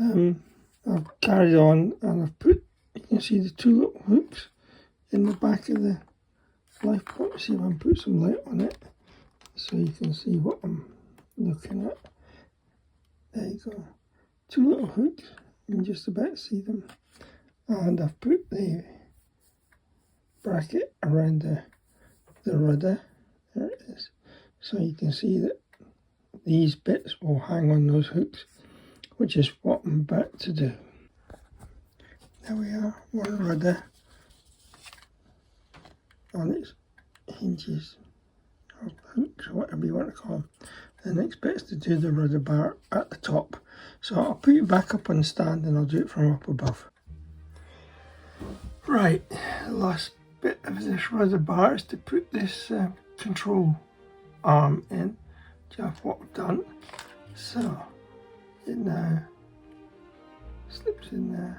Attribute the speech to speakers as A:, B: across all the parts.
A: I've carried on and I've put, you can see the 2 little hooks in the back of the lifeboat. See if I can put some light on it so you can see what I'm looking at. There you go. 2 little hooks, you can just about see them. And I've put the bracket around the rudder. There it is. So you can see that these bits will hang on those hooks, which is what I'm about to do. There we are, one rudder on its hinges, or hooks, or whatever you want to call them. The next bit's to do the rudder bar at the top. So I'll put it back up on the stand and I'll do it from up above. Right, the last bit of this rudder bar is to put this control arm in. Just what I've done. So it now slips in there.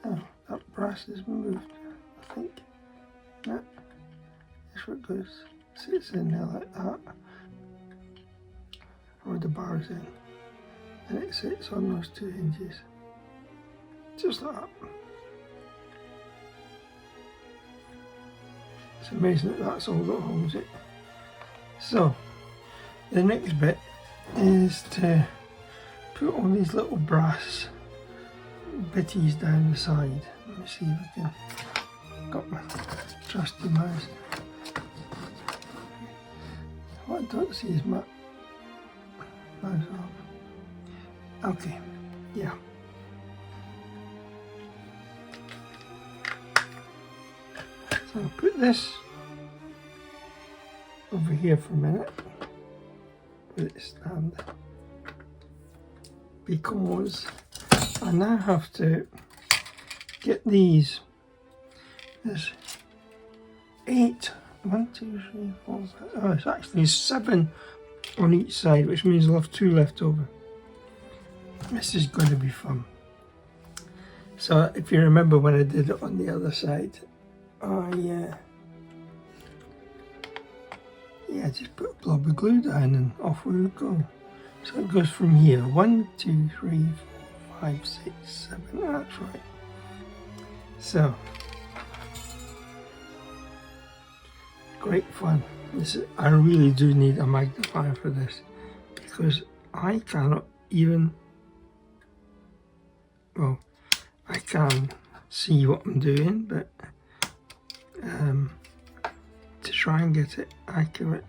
A: Oh, that brass is moved, I think. No, this one goes, sits in there like that. Or the bar's in, and it sits on those 2 hinges, just like that. It's amazing that that's all that holds it. So the next bit is to put all these little brass bitties down the side. Let me see if I can, got my trusty mouse. What I don't see is my mouse off. Okay, yeah. So I'll put this over here for a minute with its stand, because I now have to get these. There's 8, 1, 2, 3, 4, 5, oh, it's actually 7 on each side, which means I'll have 2 left over. This is going to be fun. So if you remember when I did it on the other side, I just put a blob of glue down and off we would go. So it goes from here, 1, 2, 3, 4, 5, 6, 7, that's right. So, great fun. I really do need a magnifier for this, because I cannot even, well, I can see what I'm doing, but to try and get it accurate,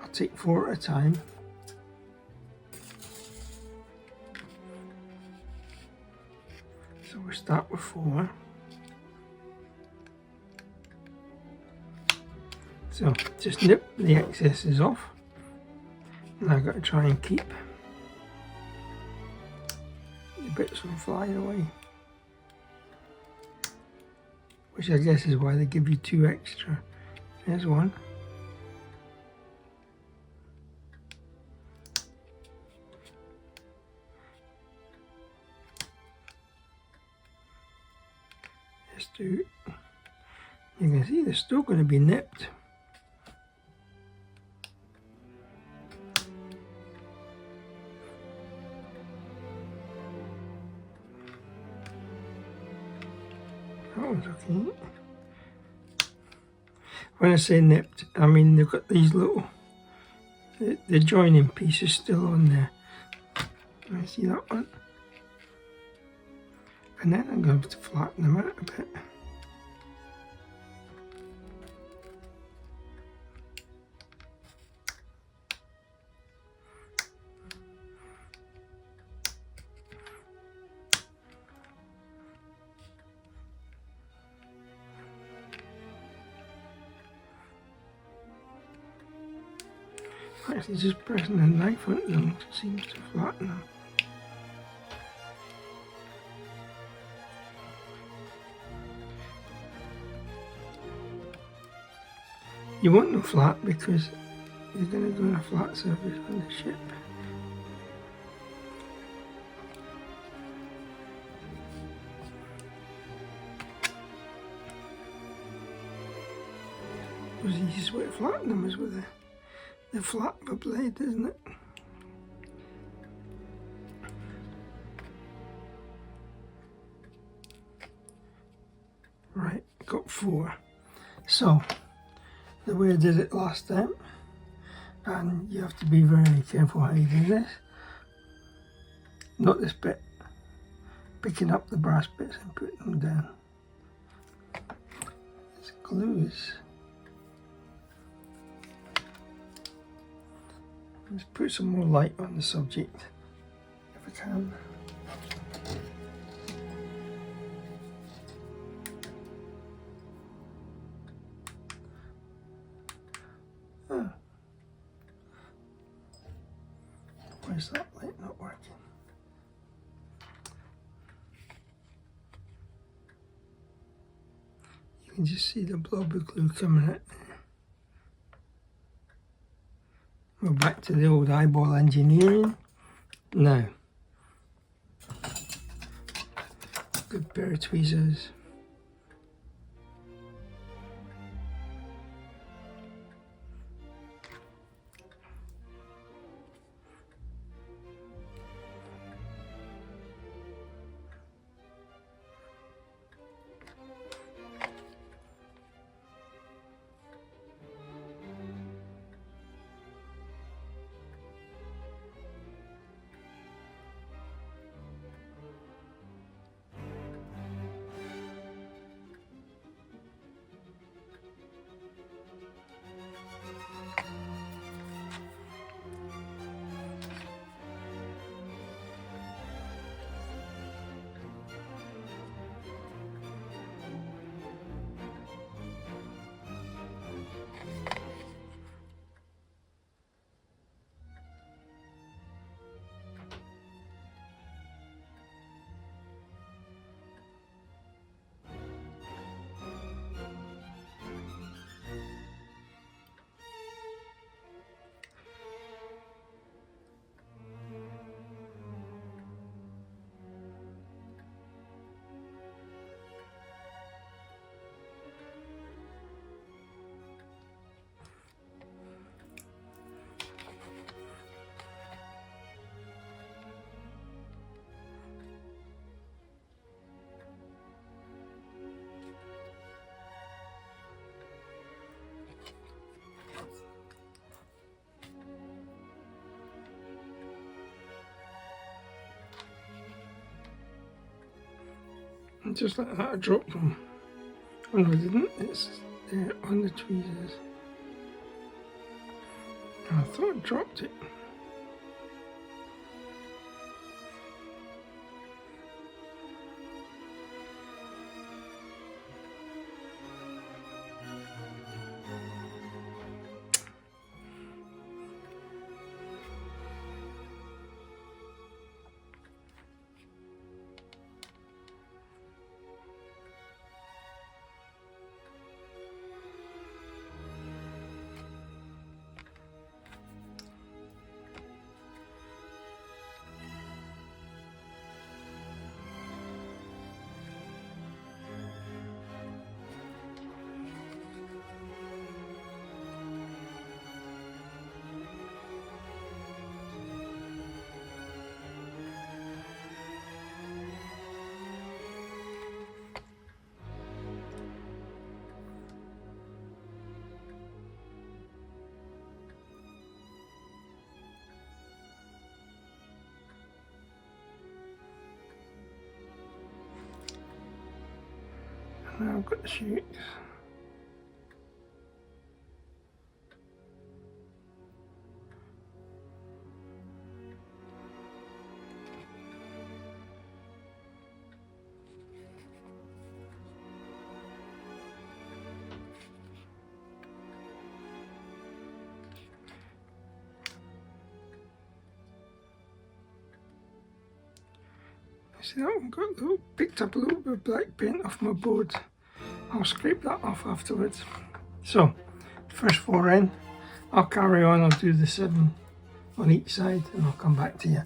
A: I'll take 4 at a time. So we'll start with 4. So just nip the excesses off, and I've got to try and keep the bits from flying away, which I guess is why they give you 2 extra. There's 1. There's 2. You can see they're still going to be nipped. That one's okay. When I say nipped, I mean they've got these little, the joining piece is still on there. I see that one. And then I'm going to flatten them out a bit. Actually, just pressing the knife on them seems to flatten them. You want them flat because you're going to go on a flat surface on the ship. The easiest way to flatten them is with the flat of a blade, isn't it? 4. So the way I did it last time, and you have to be very careful how you do this, not this bit, picking up the brass bits and putting them down. This glues. Let's put some more light on the subject if I can. Where's that light not working? You can just see the blob of glue coming out. We're back to the old eyeball engineering. Now, good pair of tweezers. And just like that, I dropped them. Oh no, I didn't. It's there on the tweezers. I thought I dropped it. Now I've got the shoots. See that one got a little, picked up a little bit of black paint off my board. I'll scrape that off afterwards. So, first 4 in. I'll carry on, I'll do the 7 on each side and I'll come back to you.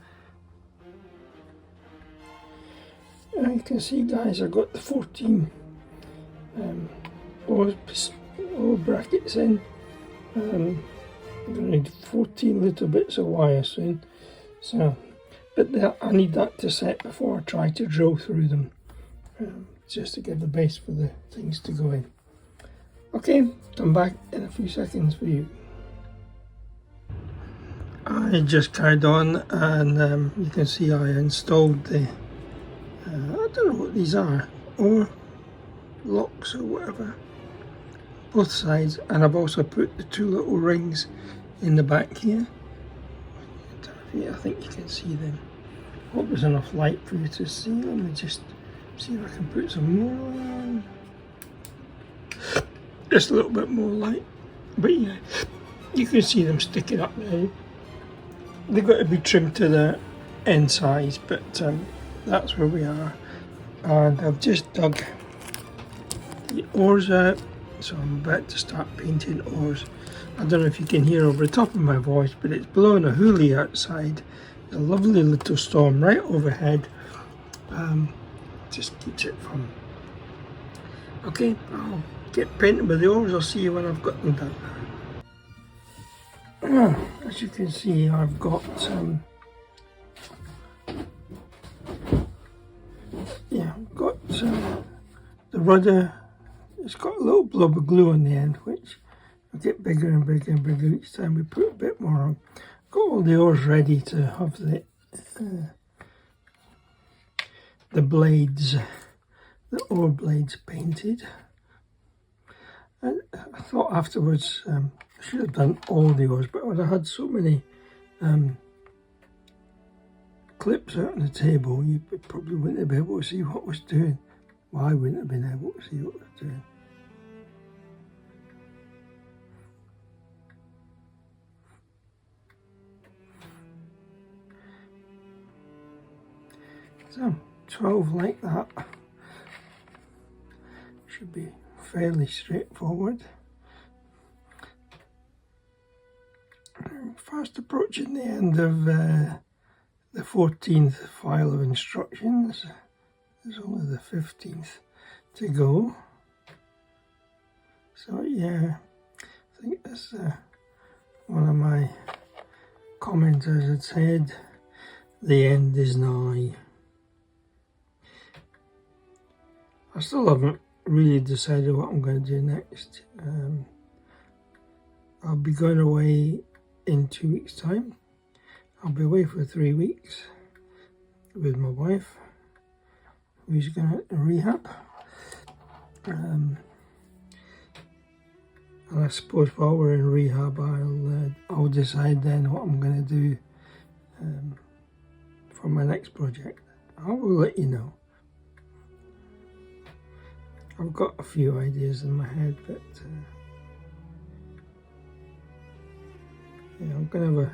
A: And you can see guys, I got the 14 all brackets in. I'm going to need 14 little bits of wire soon. So, but I need that to set before I try to drill through them, just to give the base for the things to go in. Okay, come back in a few seconds for you. I just carried on, and you can see I installed the, I don't know what these are, or locks or whatever, both sides, and I've also put the two little rings in the back here. I think you can see them. Hope there's enough light for you to see. Let me just see if I can put some more on. Just a little bit more light. But yeah, you can see them sticking up now. They've got to be trimmed to the end size, but that's where we are. And I've just dug the oars out, so I'm about to start painting oars. I don't know if you can hear over the top of my voice, but it's blowing a hoolie outside. There's a lovely little storm right overhead. Just keeps it fun. Okay, I'll get painting with the oars. I'll see you when I've got them done. As you can see, I've got the rudder. It's got a little blob of glue on the end, which will get bigger and bigger and bigger each time we put a bit more on. Got all the oars ready to have the blades, the oar blades painted. And I thought afterwards I should have done all the oars, but when I had so many clips out on the table, you probably wouldn't have been able to see what I was doing. Well, I wouldn't have been able to see what I was doing. So 12 like that should be fairly straightforward. I'm fast approaching the end of the 14th file of instructions. There's only the 15th to go. So yeah, I think that's one of my commenters had said, the end is nigh. I still haven't really decided what I'm going to do next. I'll be going away in 2 weeks' time. I'll be away for 3 weeks with my wife, who's going to rehab. And I suppose while we're in rehab, I'll decide then what I'm going to do for my next project. I will let you know. I've got a few ideas in my head, but yeah, I'm going to have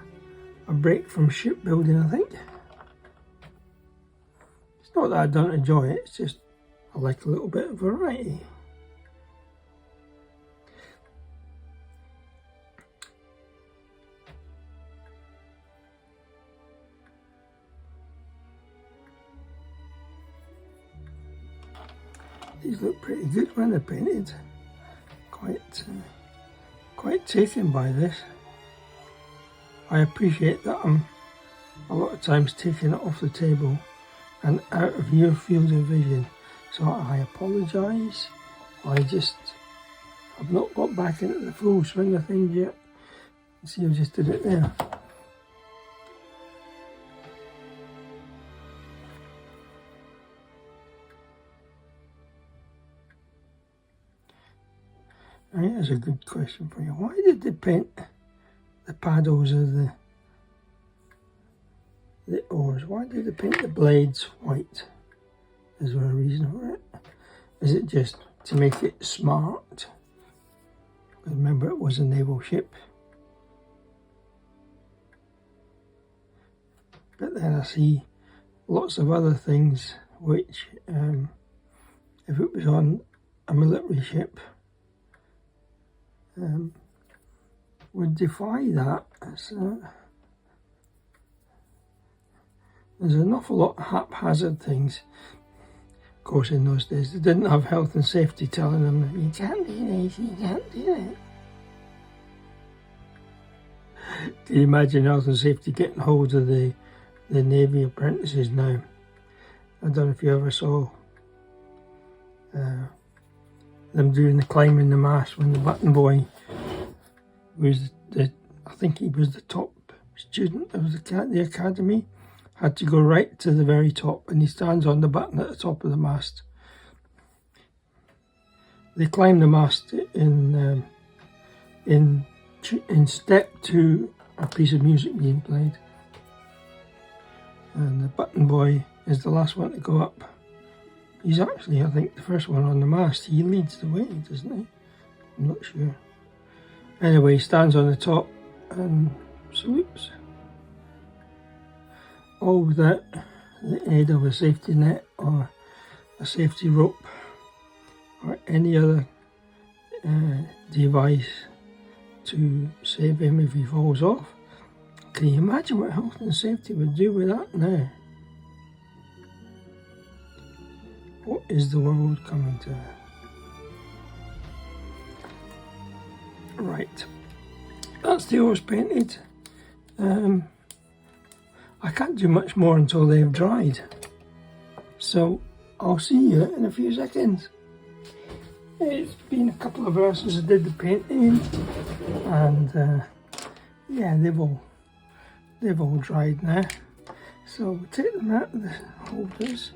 A: a break from shipbuilding, I think. It's not that I don't enjoy it, it's just I like a little bit of variety. These look pretty good when they're painted. Quite taken by this. I appreciate that I'm a lot of times taking it off the table and out of your field of vision. So I apologise. I've not got back into the full swing of things yet. See, I just did it there. Here's a good question for you. Why did they paint the paddles of the oars? Why did they paint the blades white? Is there a reason for it? Is it just to make it smart? Remember, it was a naval ship. But then I see lots of other things which, if it was on a military ship, would defy that. So there's an awful lot of haphazard things. Of course, in those days, they didn't have health and safety telling them, you can't do this, you can't do that. Can you imagine health and safety getting hold of the Navy apprentices now? I don't know if you ever saw them doing the climbing the mast when the button boy was I think he was the top student of the academy, had to go right to the very top, and he stands on the button at the top of the mast. They climb the mast in step to a piece of music being played, and the button boy is the last one to go up. He's actually, I think, the first one on the mast. He leads the way, doesn't he? I'm not sure. Anyway, he stands on the top and salutes. All without the aid of a safety net or a safety rope or any other device to save him if he falls off. Can you imagine what health and safety would do with that now? What is the world coming to? Right, that's the oars painted. I can't do much more until they've dried, so I'll see you in a few seconds. It's been a couple of hours since I did the painting, and yeah, they've all dried now. So we'll take them out of the holders.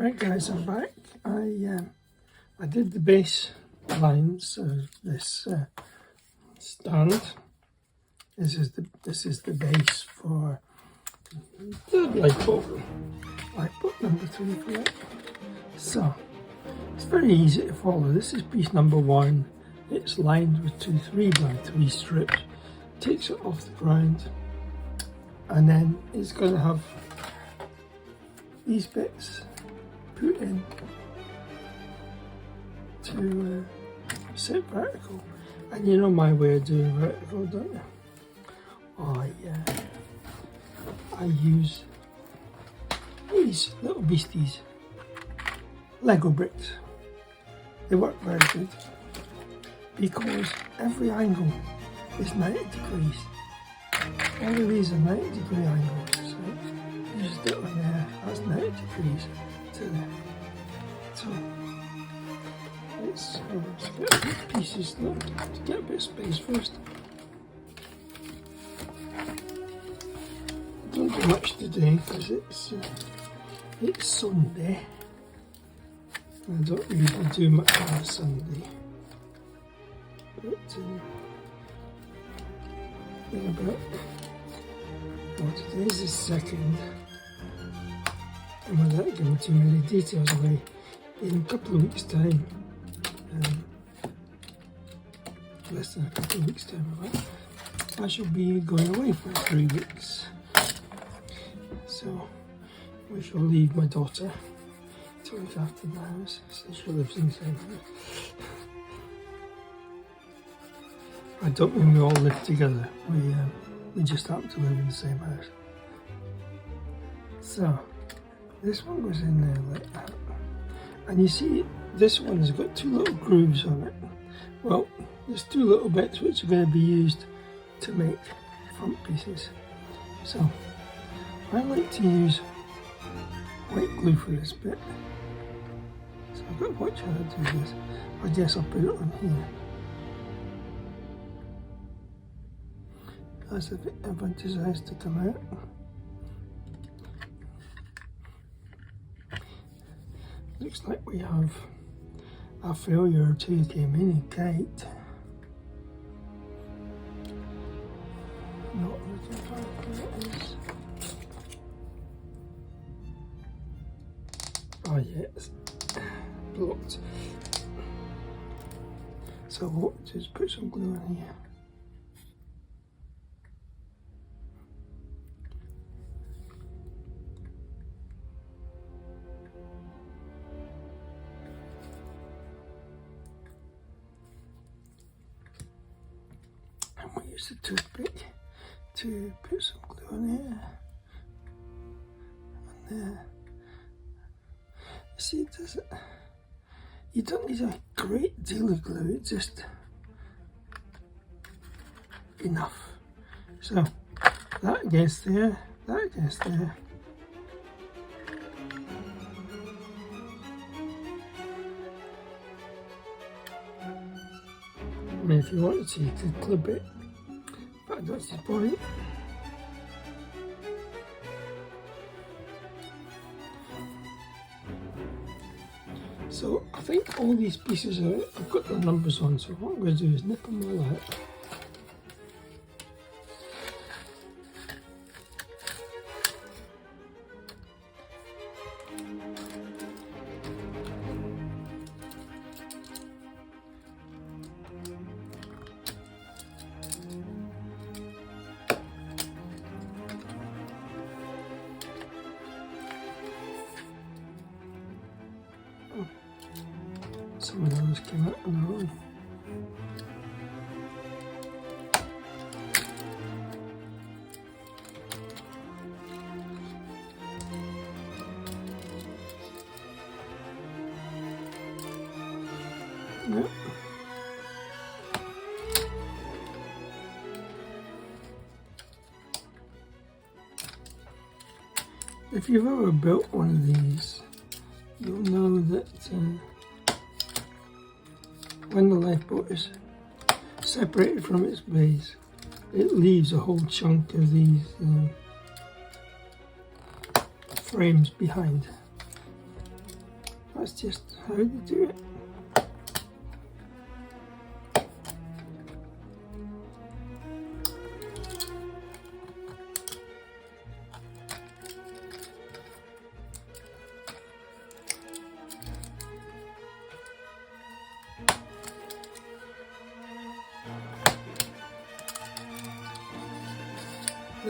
A: Right guys, I'm back. I did the base lines of this stand. This is the base for the Lifeboat number 3 for it. So it's very easy to follow. This is piece number 1. It's lined with 2 3x3 strips. Takes it off the ground, and then it's going to have these bits put in to sit vertical. And you know my way of doing vertical, don't you? I use these little beasties, Lego bricks. They work very good because every angle is 90 degrees. All of these are 90-degree angles, so you just do it on there, that's 90 degrees to there. So let's get a bit pieces to get a bit of space first. I don't do much today because it's Sunday. I don't usually do much on a Sunday. But in about, well, today's the 2nd, and without giving too many details away, in a couple of weeks' time, less than a couple of weeks' time, I shall be going away for 3 weeks. So we shall leave my daughter to look after the house, since she lives inside the house. I don't mean we all live together, we just happen to live in the same house. So, this one goes in there like that. And you see, this one's got 2 little grooves on it. Well, there's 2 little bits which are going to be used to make front pieces. So, I like to use white glue for this bit. So I've got to watch how I do this. I guess I'll put it on here. As if it ever decides to come out. Looks like we have a failure or 2 came in kite. Not looking for it is. Oh yeah, it's blocked. So what we'll do is put some glue in here. Use the toothpick to put some glue on here and there. You see, you don't need a great deal of glue, it's just enough. So that against there, that against there. I mean, if you wanted to, you could clip it. But that's the point. So I think all these pieces are, I've got the numbers on, so what I'm going to do is nip them all out. Some of those came out on their own. Yep. If you've ever built one of these, you'll know that when the lifeboat is separated from its base, it leaves a whole chunk of these frames behind. That's just how they do it.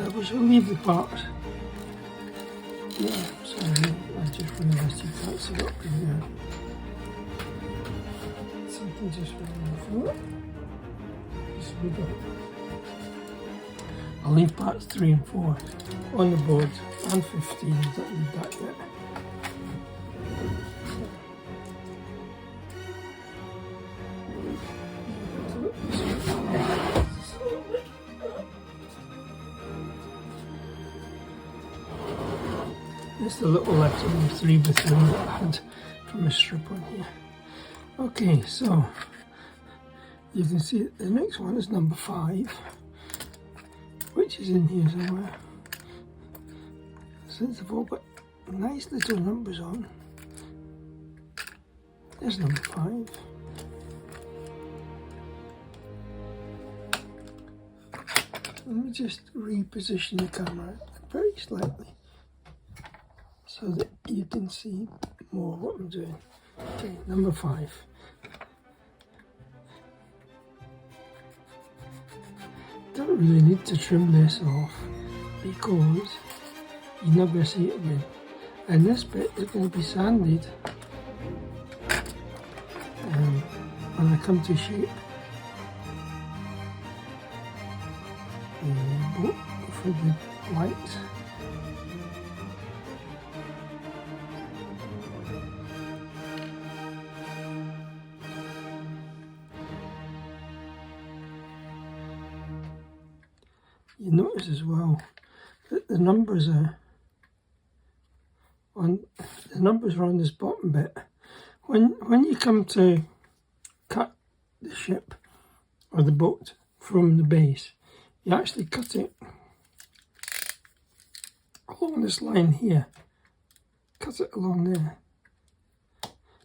A: we shall leave the parts. Yeah, sorry, I just realised you can't see up in there. Something just went on the floor. Just we go. I'll leave parts 3 and 4 on the board, and 15, I don't need that yet. It's the little letter 3 by 3 that I had from a strip on here. Okay, so you can see that the next one is number 5, which is in here somewhere. Since they've all got nice little numbers on. There's number 5. Let me just reposition the camera very slightly so that you can see more what I'm doing. Okay, number 5. Don't really need to trim this off because you're not going to see it again. And this bit is going to be sanded when I come to shape the boat for the lights. You notice as well that the numbers are on this bottom bit. When you come to cut the ship or the boat from the base, you actually cut it along this line here. Cut it along there,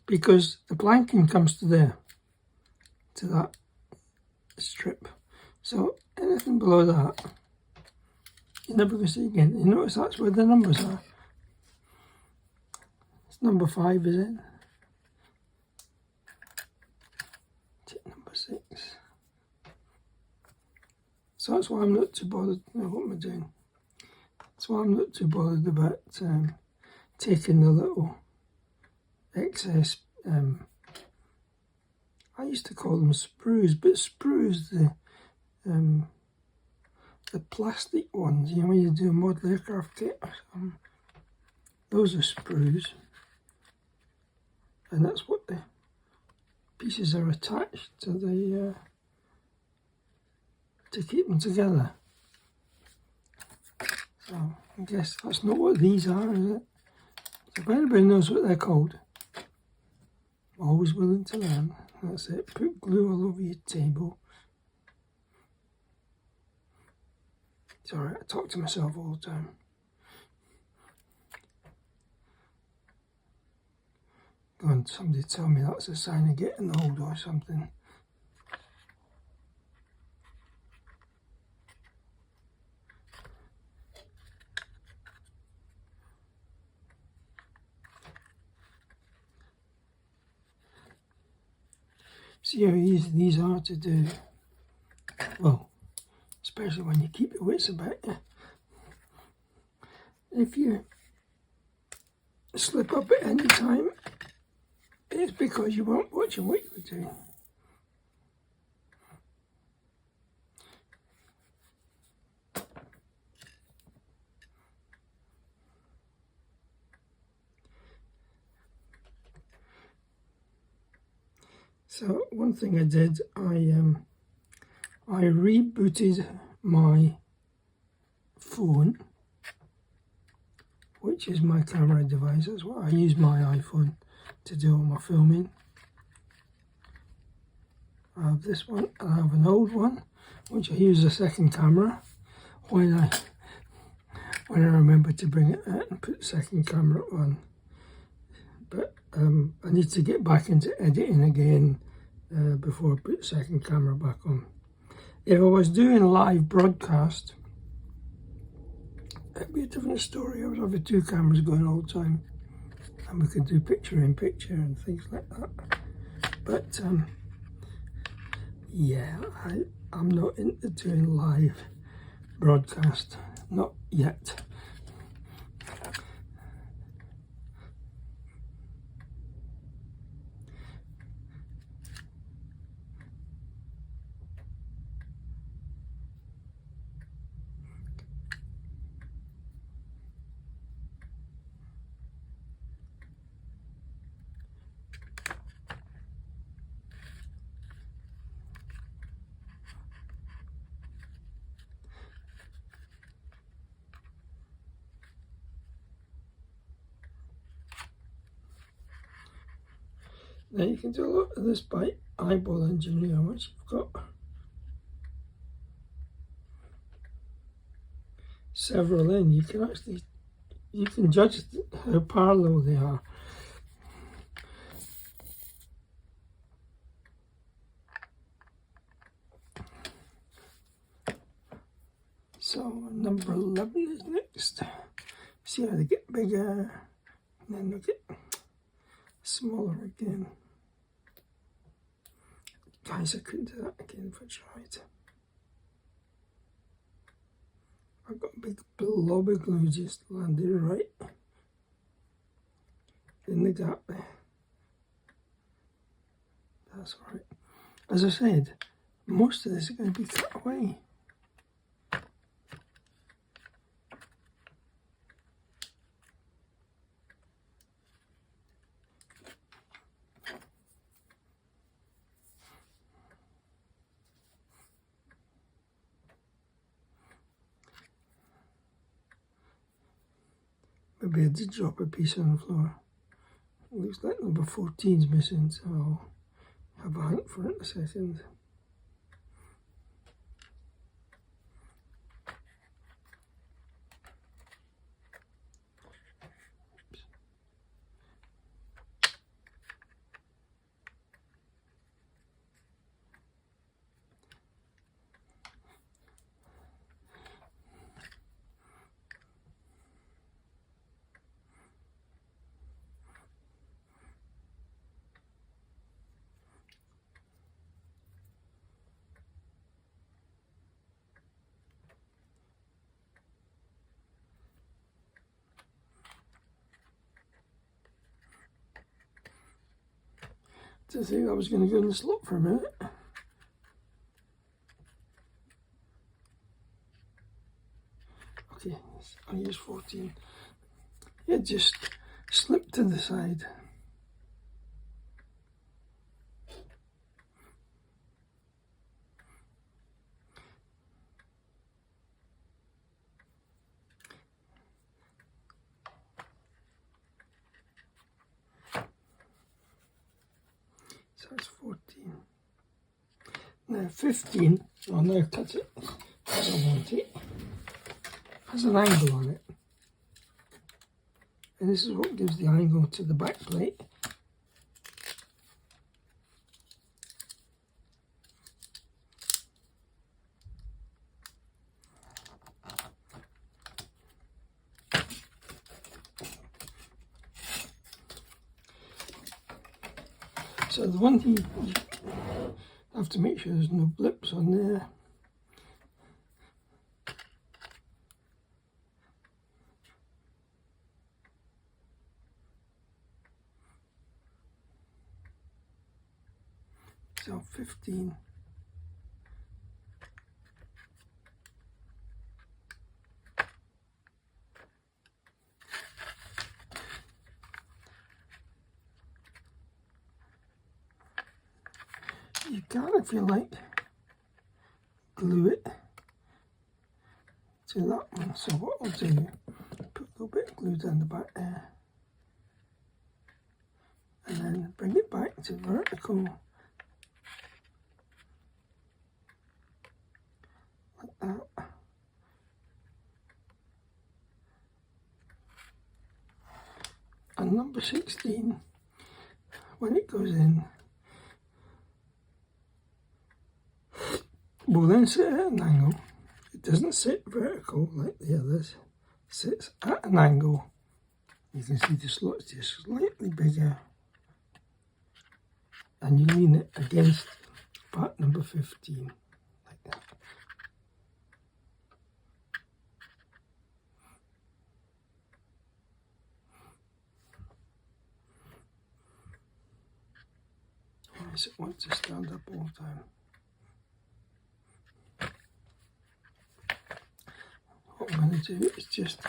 A: because the planking comes to there, to that strip. So anything below that, you're never going to see again. You notice that's where the numbers are. It's number 5, is it? Take number 6. So that's why I'm not too bothered. Now, what am I doing? That's why I'm not too bothered about taking the little excess. I used to call them sprues, but sprues, the plastic ones, you know, when you do a model aircraft kit or something, those are sprues, and that's what the pieces are attached to the to keep them together. So I guess that's not what these are, is it? So if anybody knows what they're called, I'm always willing to learn. That's it. Put glue all over your table. It's alright, I talk to myself all the time. Go on, somebody tell me that's a sign of getting old or something. See how easy these are to do? Well, especially when you keep your wits about you. If you slip up at any time, it's because you weren't watching what you were doing. So one thing I did, I rebooted my phone, which is my camera device. That's what I use my iPhone to do all my filming. I have this one, and I have an old one, which I use as a second camera when I remember to bring it out and put the second camera on. But I need to get back into editing again before I put the second camera back on. If I was doing live broadcast, it'd be a different story. I would have 2 cameras going all the time, and we could do picture in picture and things like that. But yeah, I'm not into doing live broadcast, not yet. Now you can do a lot of this by eyeball engineering once you've got several in. You can judge how parallel they are. So number 11 is next. See how they get bigger, and then they get smaller again. Guys, I couldn't do that again if I tried. I've got a big blob of glue just landed right in the gap there. That's all right. As I said, most of this is going to be cut away. Maybe I did drop a piece on the floor. It looks like number 14 is missing, so I'll have a hunt for it in a second. I think I was going to go in the slot for a minute. Okay, I'll use 14. It just slipped to the side. So it's 14. Now 15, I'll now cut it as I want it. Has an angle on it. And this is what gives the angle to the back plate. So the one thing you have to make sure there's no blips on there. So 15. You can, if you like, glue it to that one. So what I'll do, put a little bit of glue down the back there, and then bring it back to vertical, like that. And number 16, when it goes in, will then sit at an angle. It doesn't sit vertical like the others, it sits at an angle. You can see the slot's just slightly bigger, and you lean it against part number 15, like that. Yes, it wants to stand up all the time. What I'm going to do is just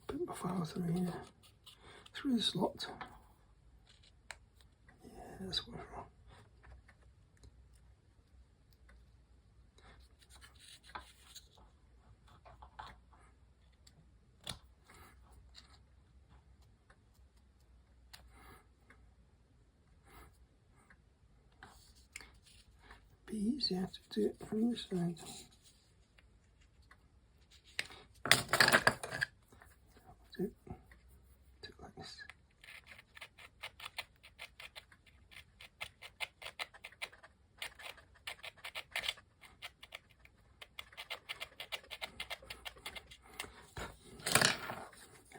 A: put my file through here, through the slot. Yeah, that's what's wrong. Be easier to do it from this side. Do it like this.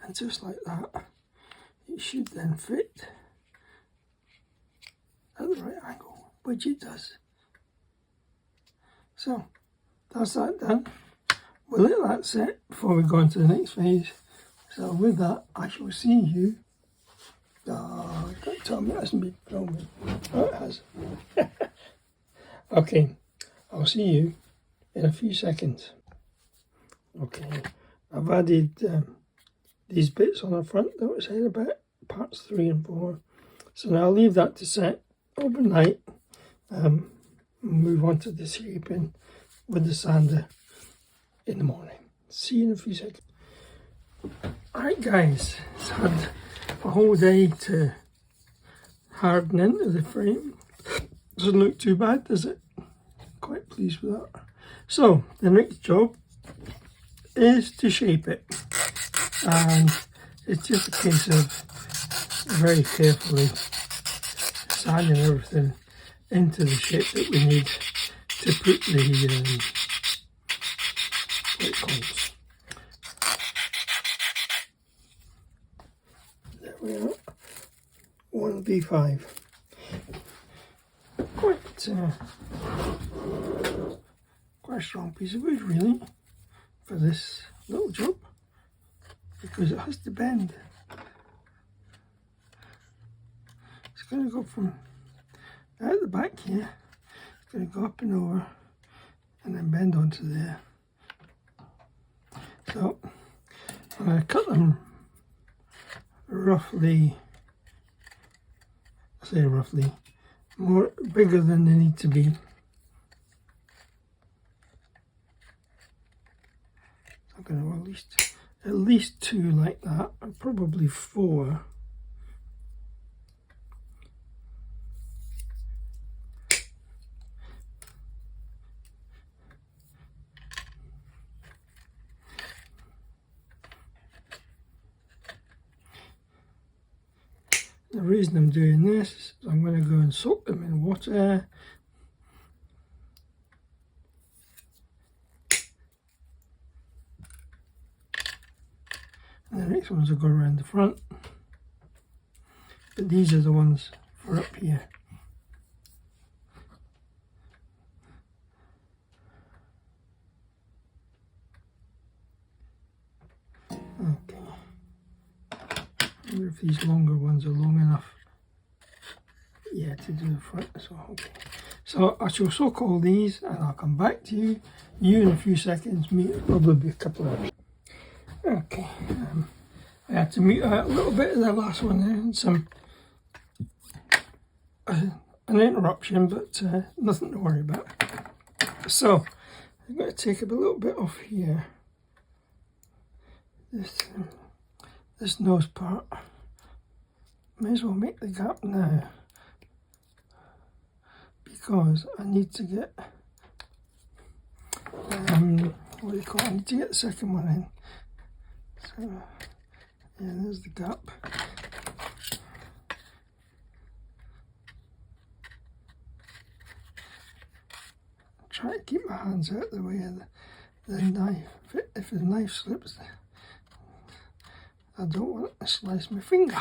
A: And just like that, it should then fit at the right angle, which it does. So that's that done. We'll let that set before we go on to the next phase. So with that, I shall see you. Don't tell me it hasn't been filming. Oh, it has. Okay, I'll see you in a few seconds. Okay, I've added these bits on the front that I said about parts 3 and 4. So now I'll leave that to set overnight. Move on to the shaping with the sander in the morning. See you in a few seconds. Alright guys, it's had a whole day to harden into the frame. Doesn't look too bad, does it? Quite pleased with that. So the next job is to shape it, and it's just a case of very carefully sanding everything into the shape that we need to put the what it calls. There we are, 1B5. Quite a strong piece of wood really for this little job, because it has to bend. It's going to go from out the back here, it's going to go up and over and then bend onto there. So I'm going to cut them roughly, I say roughly, more bigger than they need to be. I'm going to at least 2 like that, and probably 4. The reason I'm doing this is I'm going to go and soak them in water. And the next ones will go around the front. But these are the ones for up here. Okay. I wonder if these longer ones are long enough, yeah, to do the front as well. Okay. So I shall soak all these and I'll come back to you in a few seconds. Me, it'll probably be a couple of hours. Okay. I had to mute out a little bit of the last one there, and some an interruption, but nothing to worry about. So I'm going to take up a little bit off here. This nose part. May as well make the gap now, because I need to get what do you call it? I need to get the second one in. So yeah, there's the gap. Try to keep my hands out of the way of the knife. If the knife slips, I don't want to slice my finger.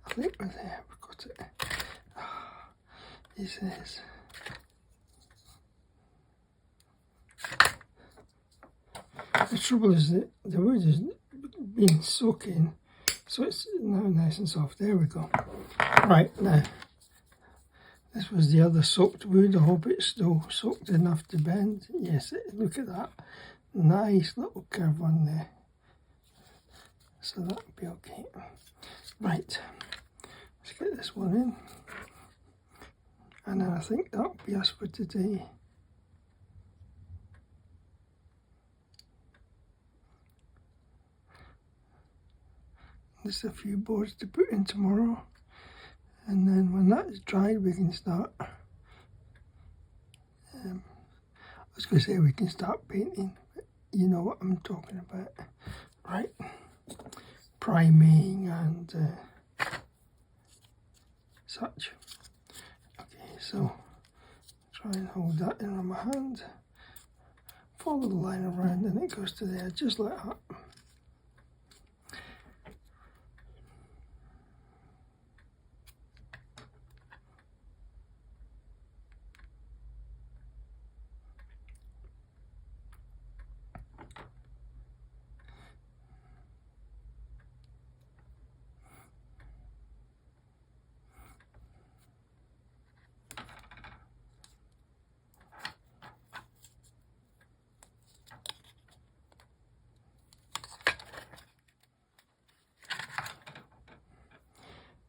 A: I think we're there, we've got it. Oh, this is. The trouble is that the wood is been soaking, so it's now nice and soft. There we go. Right, now this was the other soaked wood. I hope it's still soaked enough to bend. Yes, look at that. Nice little curve on there. So that'll be okay. Right, let's get this one in. And then I think that'll be us for today. Just a few boards to put in tomorrow. And then when that is dried, we can start, I was going to say we can start painting, but you know what I'm talking about. Right, priming and such. Okay, so try and hold that in on my hand, follow the line around and it goes to there, just like that.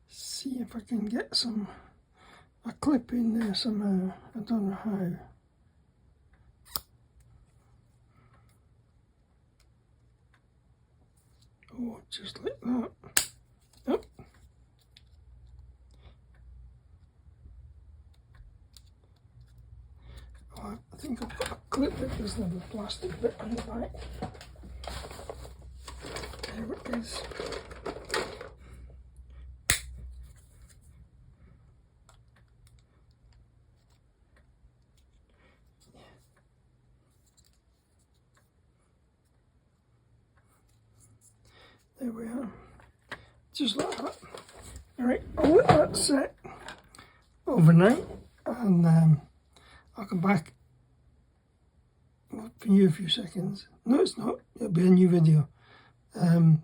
A: See if I can get a clip in there somehow. I don't know how. Oh, just like that. Yep. Oh, I think I've got a clip that doesn't have a plastic bit on the back. There it is. There we are, just like that. Alright, I'll let that set overnight and I'll come back for you a few seconds. No, it's not, it'll be a new video. I'll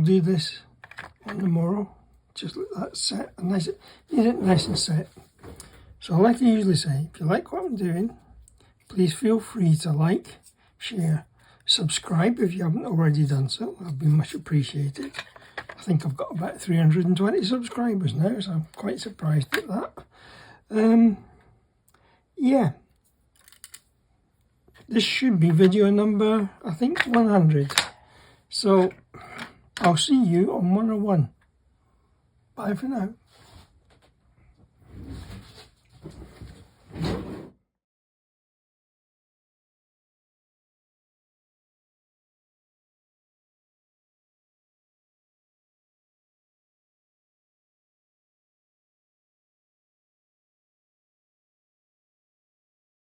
A: do this on tomorrow, just let that set, and nice, need it nice and set. So like I usually say, if you like what I'm doing, please feel free to like, share, subscribe if you haven't already done so. That'd be much appreciated. I think I've got about 320 subscribers now, so I'm quite surprised at that. Yeah, this should be video number, I think, 100. So I'll see you on 101. Bye for now.